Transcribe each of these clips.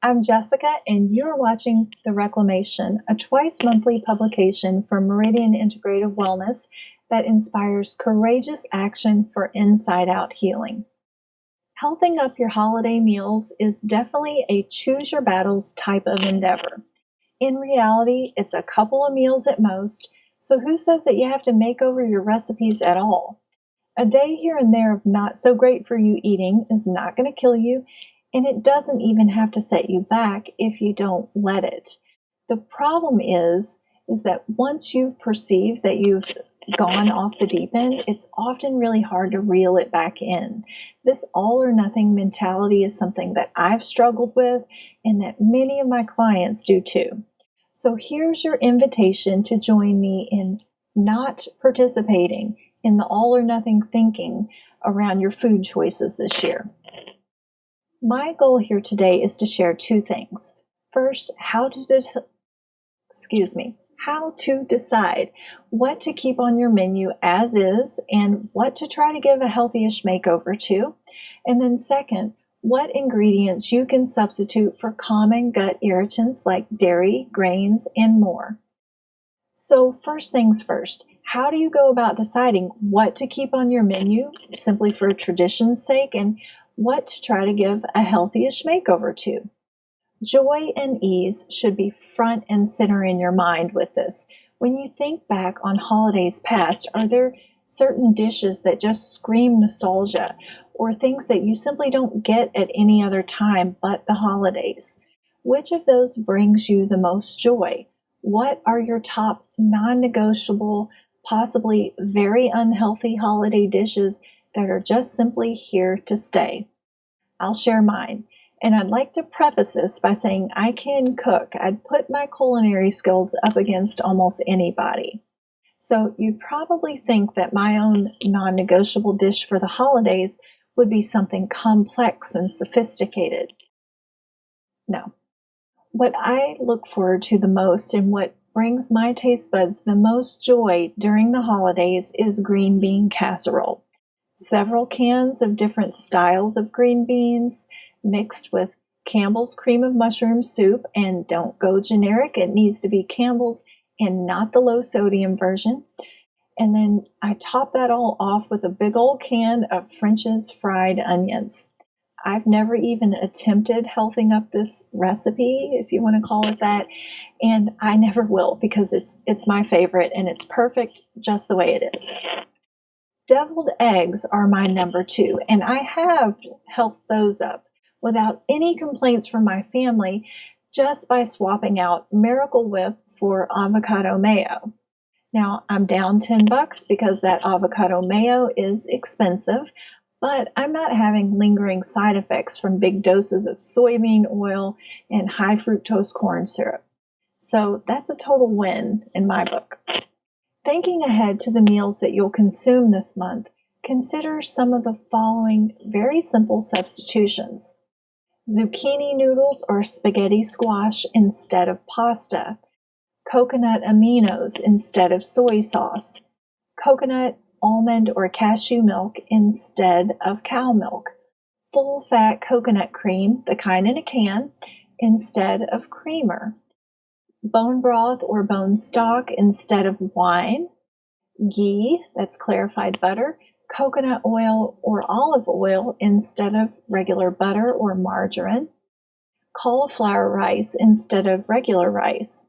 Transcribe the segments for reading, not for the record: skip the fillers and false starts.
I'm Jessica, and you're watching The Reclamation, a twice-monthly publication from Meridian Integrative Wellness that inspires courageous action for inside-out healing. Healthing up your holiday meals is definitely a choose-your-battles type of endeavor. In reality, it's a couple of meals at most, so who says that you have to make over your recipes at all? A day here and there of not so great for you eating is not going to kill you, and it doesn't even have to set you back if you don't let it. The problem is that once you've perceived that you've gone off the deep end, it's often really hard to reel it back in. This all or nothing mentality is something that I've struggled with and that many of my clients do too. So here's your invitation to join me in not participating in the all or nothing thinking around your food choices this year. My goal here today is to share two things. First, how to decide what to keep on your menu as is and what to try to give a healthy-ish makeover to. And then second, what ingredients you can substitute for common gut irritants like dairy, grains, and more. So first things first, how do you go about deciding what to keep on your menu simply for tradition's sake and what to try to give a healthy-ish makeover to? Joy and ease should be front and center in your mind with this. When you think back on holidays past, are there certain dishes that just scream nostalgia or things that you simply don't get at any other time but the holidays? Which of those brings you the most joy? What are your top non-negotiable, possibly very unhealthy holiday dishes that are just simply here to stay? I'll share mine. And I'd like to preface this by saying I can cook. I'd put my culinary skills up against almost anybody. So you'd probably think that my own non-negotiable dish for the holidays would be something complex and sophisticated. No. What I look forward to the most and what brings my taste buds the most joy during the holidays is green bean casserole. Several cans of different styles of green beans mixed with Campbell's cream of mushroom soup, and don't go generic, it needs to be Campbell's and not the low sodium version. And then I top that all off with a big old can of French's fried onions. I've never even attempted healthing up this recipe, if you want to call it that, and I never will because it's my favorite and it's perfect just the way it is. Deviled eggs are my number two, and I have helped those up without any complaints from my family just by swapping out Miracle Whip for avocado mayo. Now, I'm down $10 because that avocado mayo is expensive, but I'm not having lingering side effects from big doses of soybean oil and high fructose corn syrup. So that's a total win in my book. Thinking ahead to the meals that you'll consume this month, consider some of the following very simple substitutions. Zucchini noodles or spaghetti squash instead of pasta. Coconut aminos instead of soy sauce. Coconut, almond, or cashew milk instead of cow milk. Full-fat coconut cream, the kind in a can, instead of creamer. Bone broth or bone stock instead of wine. Ghee, that's clarified butter. Coconut oil or olive oil instead of regular butter or margarine. Cauliflower rice instead of regular rice.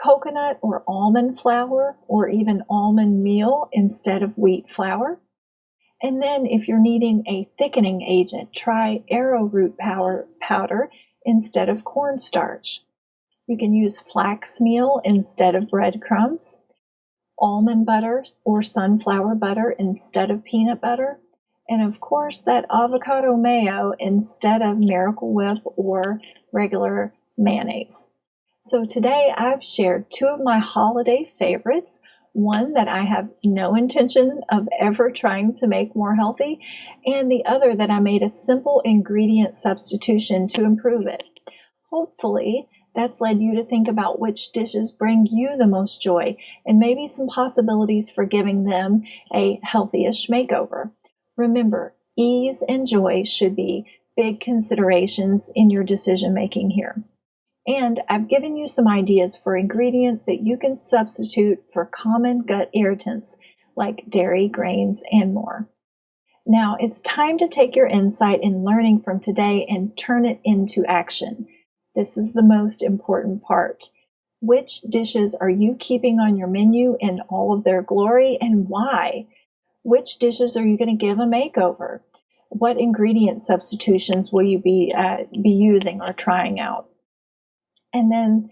Coconut or almond flour or even almond meal instead of wheat flour. And then if you're needing a thickening agent, try arrowroot powder instead of cornstarch. You can use flax meal instead of breadcrumbs, almond butter or sunflower butter instead of peanut butter, and of course that avocado mayo instead of Miracle Whip or regular mayonnaise. So today I've shared two of my holiday favorites, one that I have no intention of ever trying to make more healthy, and the other that I made a simple ingredient substitution to improve it. Hopefully, that's led you to think about which dishes bring you the most joy and maybe some possibilities for giving them a healthy-ish makeover. Remember, ease and joy should be big considerations in your decision making here. And I've given you some ideas for ingredients that you can substitute for common gut irritants like dairy, grains, and more. Now it's time to take your insight and learning from today and turn it into action. This is the most important part. Which dishes are you keeping on your menu in all of their glory and why? Which dishes are you going to give a makeover? What ingredient substitutions will you be using or trying out? And then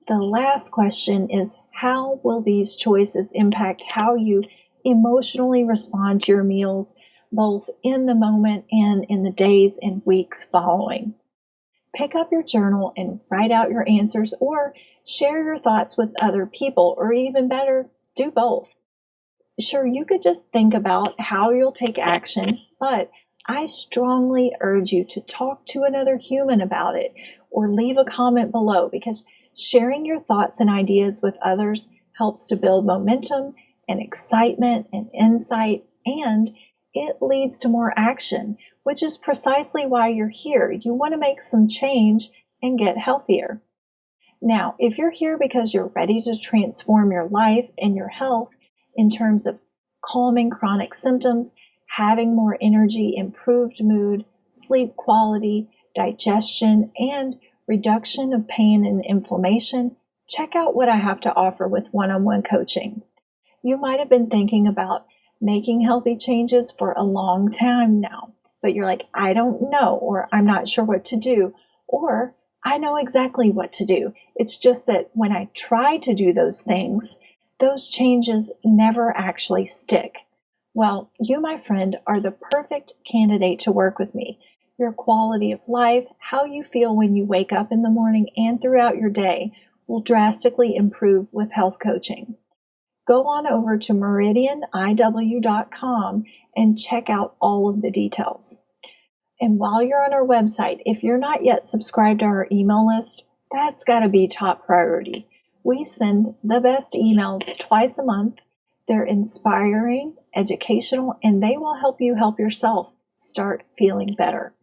the last question is, how will these choices impact how you emotionally respond to your meals, both in the moment and in the days and weeks following? Pick up your journal and write out your answers, or share your thoughts with other people, or even better, do both. Sure, you could just think about how you'll take action, but I strongly urge you to talk to another human about it or leave a comment below, because sharing your thoughts and ideas with others helps to build momentum and excitement and insight, and it leads to more action, which is precisely why you're here. You want to make some change and get healthier. Now, if you're here because you're ready to transform your life and your health in terms of calming chronic symptoms, having more energy, improved mood, sleep quality, digestion, and reduction of pain and inflammation, check out what I have to offer with one-on-one coaching. You might have been thinking about making healthy changes for a long time now, but you're like, I don't know, or I'm not sure what to do, or I know exactly what to do. It's just that when I try to do those things, those changes never actually stick. Well, you, my friend, are the perfect candidate to work with me. Your quality of life, how you feel when you wake up in the morning and throughout your day, will drastically improve with health coaching. Go on over to meridianiw.com and check out all of the details. And while you're on our website, if you're not yet subscribed to our email list, that's got to be top priority. We send the best emails twice a month. They're inspiring, educational, and they will help you help yourself start feeling better.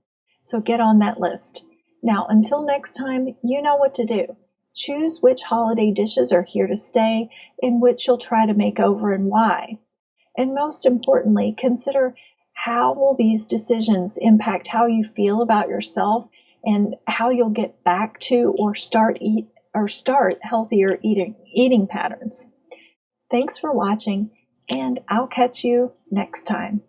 So get on that list. Now, until next time, you know what to do. Choose which holiday dishes are here to stay and which you'll try to make over and why. And most importantly, consider, how will these decisions impact how you feel about yourself and how you'll get back to or start healthier eating patterns. Thanks for watching, and I'll catch you next time.